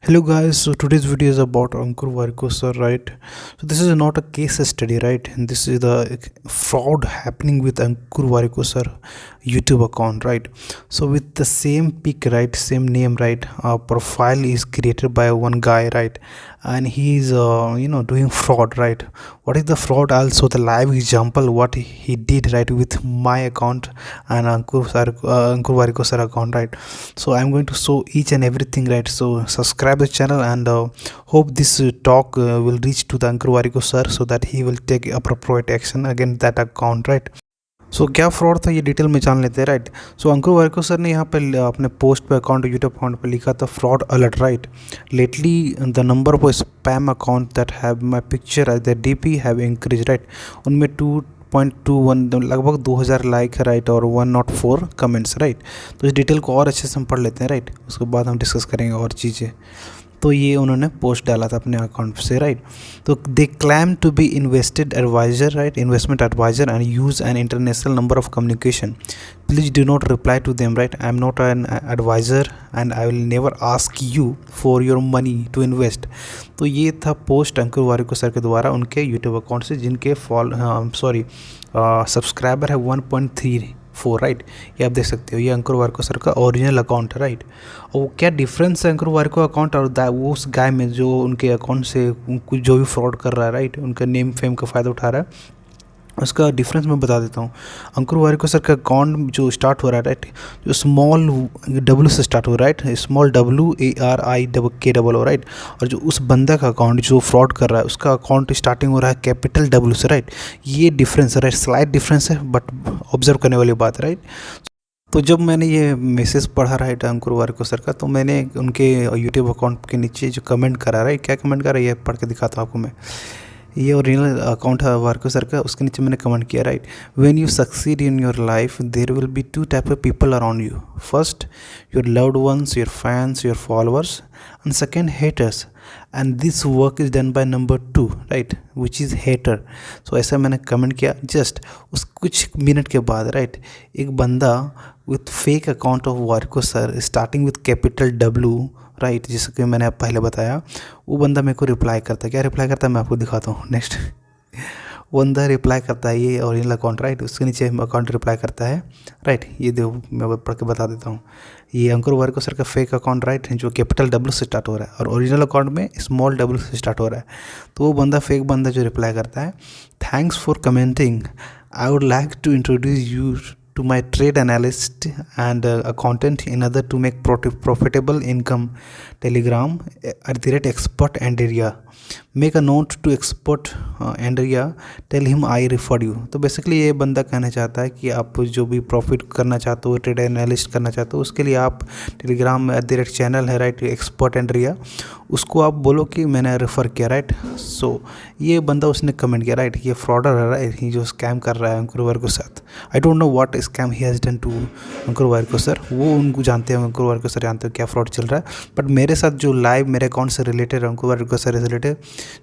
Hello guys, so today's video is about Ankur Warikoo sir, right? So this is not a case study, right? And this is the fraud happening with Ankur Warikoo sir YouTube account, right? So with the same pic, right, same name, right, profile is created by one guy, right, and he's doing fraud, right? What is the fraud? Also the live example what he did, right, with my account and Ankur Warikoo sir account, right? So I'm going to show each and everything, right? So subscribe the channel and hope this talk will reach to the Ankur Warikoo sir so that he will take appropriate action against that account, right? सो क्या fraud था ये detail में जान लेते हैं, right? सो अंकुर Warikoo sir ने यहाँ पे अपने पोस्ट पे अकाउंट यूट्यूब अकाउंट पे लिखा था fraud alert, right? Lately the number of spam account that have my picture as the DP have increase, right? उनमें 2.21 लगभग 2000 लाइक है, राइट, और 104 कमेंट्स, राइट? तो इस डिटेल को और अच्छे से हम पढ़ लेते हैं, राइट? उसके बाद हम डिस्कस करेंगे और चीज़ें। तो ये उन्होंने पोस्ट डाला था अपने अकाउंट से, राइट? तो they claim to be invested advisor, right, investment advisor and use an international number of communication, please do not reply to them, right? I am not an advisor and I will never ask you for your money to invest. तो ये था post अंकुर Warikoo sir के द्वारा उनके YouTube account से, जिनके subscriber है 1.34, right? ये आप देख सकते हो, ये अंकुर वारिको सर का ओरिजिनल अकाउंट है, राइट? और क्या डिफरेंस है अंकुर वारिको अकाउंट और वो उस गाय में जो उनके अकाउंट से कुछ जो भी फ्रॉड कर रहा है, राइट, उनका नेम फेम का फ़ायदा उठा रहा है, उसका डिफरेंस मैं बता देता हूँ। अंकुर वारिको सर का अकाउंट जो स्टार्ट हो रहा है, राइट, जो स्मॉल डब्ल्यू से स्टार्ट हो रहा है, राइट, स्मॉल WARIKOO, राइट? और जो उस बंदा का अकाउंट जो फ्रॉड कर रहा है उसका अकाउंट स्टार्टिंग हो रहा है कैपिटल W से, राइट? ये डिफरेंस है, राइट, स्लाइट डिफरेंस है, बट ऑब्जर्व करने वाली बात है, राइट? तो जब मैंने ये मैसेज पढ़ा, राइट, अंकुर वारिको सर का, तो मैंने उनके यूट्यूब अकाउंट के नीचे जो कमेंट करा, राइट, क्या कमेंट करा ये पढ़ के दिखाता हूँ आपको मैं। ये ओरिजिनल अकाउंट है वारिको सर का, उसके नीचे मैंने कमेंट किया, right, when you succeed in your life there will be two type of people around you, first your loved ones, your fans, your followers, and second haters, and this work is done by number 2, right, which is hater. So ऐसा मैंने comment किया। Just उस कुछ minute के बाद, right, एक बंदा with fake account of Warikoo sir starting with capital W, right, जिसके कि मैंने पहले बताया, वो बंदा मेरे को रिप्लाई करता है। क्या रिप्लाई करता है मैं आपको दिखाता हूँ नेक्स्ट। वो बंदा रिप्लाई करता है, ये ओरिजिनल अकाउंट, राइट, उसके नीचे अकाउंट रिप्लाई करता है, राइट? ये देखो मैं पढ़ के बता देता हूँ। ये अंकुर वारिको सर का फेक अकाउंट, राइट, जो कैपिटल W से स्टार्ट हो रहा है, और ओरिजिनल अकाउंट में स्मॉल W से स्टार्ट हो रहा है। तो वो बंदा फेक बंदा जो रिप्लाई करता है, thanks for commenting, I would like to introduce you to my trade analyst and accountant in order to make profitable income, telegram @expert Andrea, make a note to expert Andrea, tell him I referred you। तो basically ये बंदा कहना चाहता है कि आप जो भी प्रॉफिट करना चाहते हो, ट्रेड एनालिस्ट करना चाहते हो, उसके लिए आप टेलीग्राम चैनल है, राइट, एक्सपर्ट एंड्रिया, उसको आप बोलो कि मैंने रेफ़र किया, राइट? सो ये बंदा उसने कमेंट किया, राइट, ये फ्रॉडर है, राइट, ये जो स्कैम कर रहा है अंकुर वारिको के साथ। I don't know what scam he has done to Ankur Warikoo sir, वो उनको जानते हैं, अंकुर वारिको सर जानते हो क्या फ्रॉड चल रहा है। बट मेरे साथ जो लाइव मेरे अकाउंट से रिलेटेड, अंकुर वारिको सर से रिलेटेड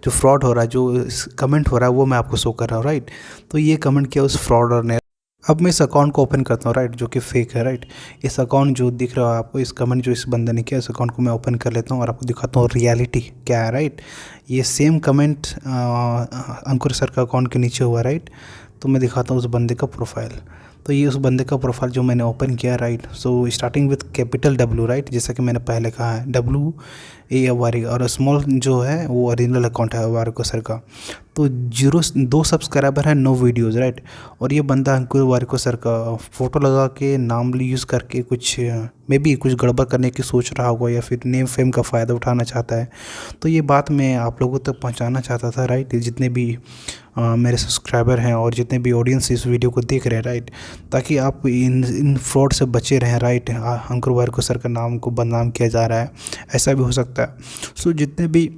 जो फ्रॉड हो रहा है, जो कमेंट हो रहा है, वो मैं आपको शो कर रहा हूँ, राइट? तो ये कमेंट किया उस फ्रॉडर ने। अब मैं इस अकाउंट को ओपन करता हूँ, राइट, जो कि फेक है, राइट? इस अकाउंट जो दिख रहा है आपको, इस कमेंट जो इस बंदे ने किया, इस अकाउंट को मैं ओपन कर लेता हूँ और आपको दिखाता हूँ रियलिटी क्या है, राइट? ये सेम कमेंट अंकुर सर का अकाउंट के नीचे हुआ, राइट? तो मैं दिखाता हूँ उस बंदे का प्रोफाइल। तो ये उस बंदे का प्रोफाइल जो मैंने ओपन किया, right? So starting with capital W, right, जैसा कि मैंने पहले कहा है, WA वारिको, और स्मॉल जो है वो ओरिजिनल अकाउंट है वारिको सर का। तो 2 सब्सक्राइबर है, 9 वीडियोज़, राइट? और ये बंदा अंकुर वारिको सर का फ़ोटो लगा के नाम यूज़ करके कुछ मे बी कुछ गड़बड़ करने की सोच रहा होगा, या फिर नेम फेम का फ़ायदा उठाना चाहता है। तो ये बात मैं आप लोगों तक पहुंचाना चाहता था, राइट, जितने भी मेरे सब्सक्राइबर हैं और जितने भी ऑडियंस इस वीडियो को देख रहे हैं, राइट, ताकि आप इन फ्रॉड से बचे रहें, राइट? अंकुर वारिको सर का नाम को बदनाम किया जा रहा है, ऐसा भी हो सकता है। सो जितने भी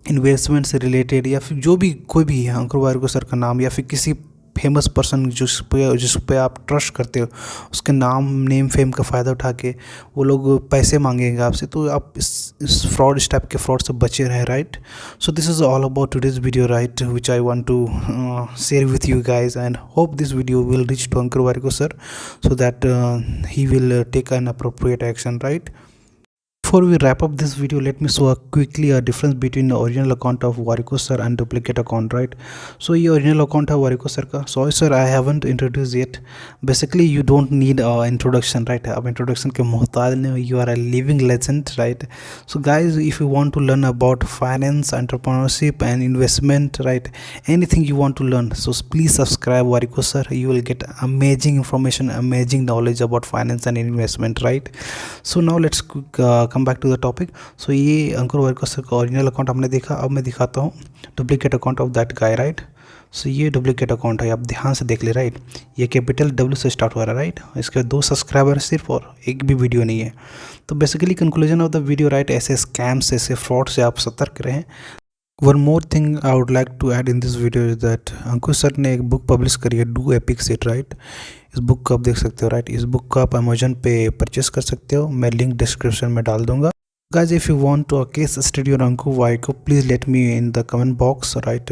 इन्वेस्टमेंट से रिलेटेड या फिर जो भी कोई भी है, अंकुर वारिको सर का नाम या फिर किसी फेमस पर्सन जिस पे आप ट्रस्ट करते हो, उसके नाम नेम फेम का फ़ायदा उठा के वो लोग पैसे मांगेंगे आपसे, तो आप इस फ्रॉड, इस टाइप के फ्रॉड से बचे रहें, right? So this is all about today's video, right, which I want to share with you guys, and hope this video will reach to Ankur Warikoo sir, so that he will take an appropriate action, right? before we wrap up this video, let me show quickly a difference between the original account of Wariko sir and duplicate account, right? So ये original account है Wariko sir का. Sorry sir, I haven't introduced yet. Basically you don't need introduction, right? अब introduction के मोहताज नहीं, you are a living legend, right? So guys, if you want to learn about finance, entrepreneurship and investment, right, anything you want to learn, so please subscribe Wariko sir. You will get amazing information, amazing knowledge about finance and investment, right? So now let's come back to the topic. So ये Ankur Warikoo sir का original account हमने देखा. अब मैं दिखाता हूँ duplicate account of that guy, right? So ये duplicate account है, आप ध्यान से देख ले, राइट? ये कैपिटल W से स्टार्ट हो रहा है, राइट? इसके 2 सब्सक्राइबर सिर्फ और एक भी वीडियो नहीं है. तो basically conclusion of the video, right, ऐसे स्कैम्स, ऐसे फ्रॉड से आप सतर्क रहें. One more thing I would like to add in this video is that Ankur sir ने एक बुक पब्लिश करी है, डू एपिक सेट, राइट? इस बुक को आप देख सकते हो, राइट? इस बुक को आप अमेजोन पे परचेस कर सकते हो. मैं लिंक डिस्क्रिप्शन में डाल दूंगा. Guys, if you want a case study on Ankur Wariko, please let me in the comment box, right?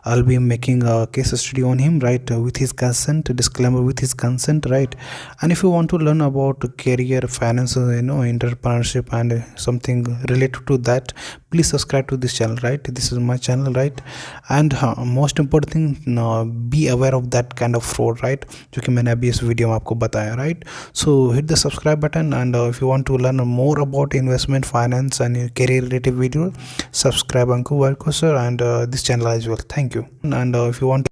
I'll be making a case study on him, right, with his consent, disclaimer with his consent, right? And if you want to learn about career, finance, entrepreneurship and something related to that, please subscribe to this channel, right? This is my channel, right? And most important thing, be aware of that kind of fraud, right? जो कि मैंने अभी इस video में आपको बताया, right? So hit the subscribe button, and if you want to learn more about investment, finance and career related video, subscribe Ankur Wariko sir and this channel as well. Thank you. And if you want